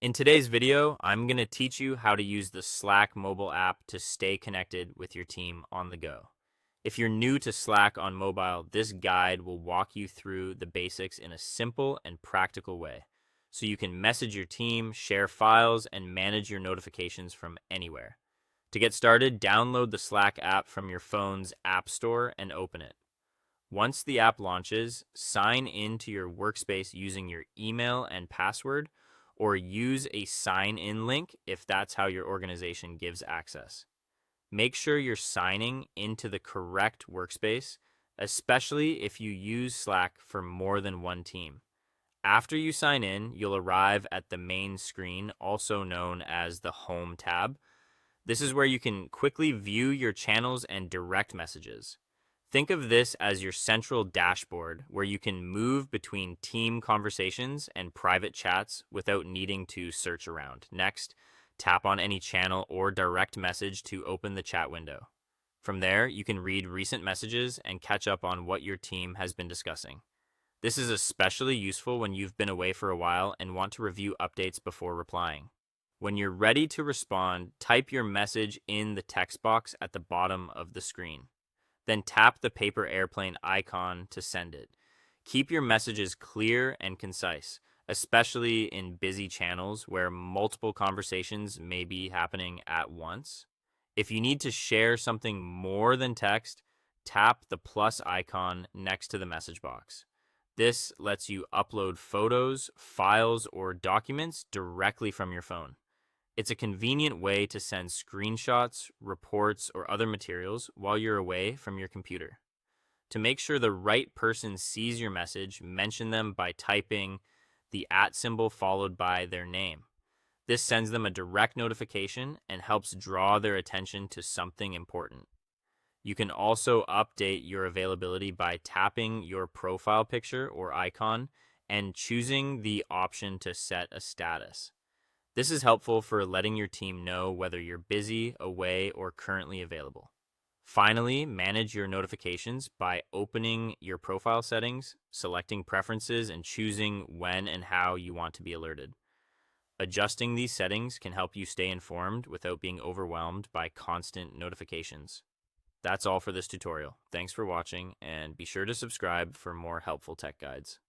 In today's video, I'm going to teach you how to use the Slack mobile app to stay connected with your team on the go. If you're new to Slack on mobile, this guide will walk you through the basics in a simple and practical way, so you can message your team, share files, and manage your notifications from anywhere. To get started, download the Slack app from your phone's App Store and open it. Once the app launches, sign into your workspace using your email and password, or use a sign in link if that's how your organization gives access. Make sure you're signing into the correct workspace, especially if you use Slack for more than one team. After you sign in, you'll arrive at the main screen, also known as the Home tab. This is where you can quickly view your channels and direct messages. Think of this as your central dashboard where you can move between team conversations and private chats without needing to search around. Next, tap on any channel or direct message to open the chat window. From there, you can read recent messages and catch up on what your team has been discussing. This is especially useful when you've been away for a while and want to review updates before replying. When you're ready to respond, type your message in the text box at the bottom of the screen. Then tap the paper airplane icon to send it. Keep your messages clear and concise, especially in busy channels where multiple conversations may be happening at once. If you need to share something more than text, tap the plus icon next to the message box. This lets you upload photos, files, or documents directly from your phone. It's a convenient way to send screenshots, reports, or other materials while you're away from your computer. To make sure the right person sees your message, mention them by typing the @ symbol followed by their name. This sends them a direct notification and helps draw their attention to something important. You can also update your availability by tapping your profile picture or icon and choosing the option to set a status. This is helpful for letting your team know whether you're busy, away, or currently available. Finally, manage your notifications by opening your profile settings, selecting preferences, and choosing when and how you want to be alerted. Adjusting these settings can help you stay informed without being overwhelmed by constant notifications. That's all for this tutorial. Thanks for watching, and be sure to subscribe for more helpful tech guides.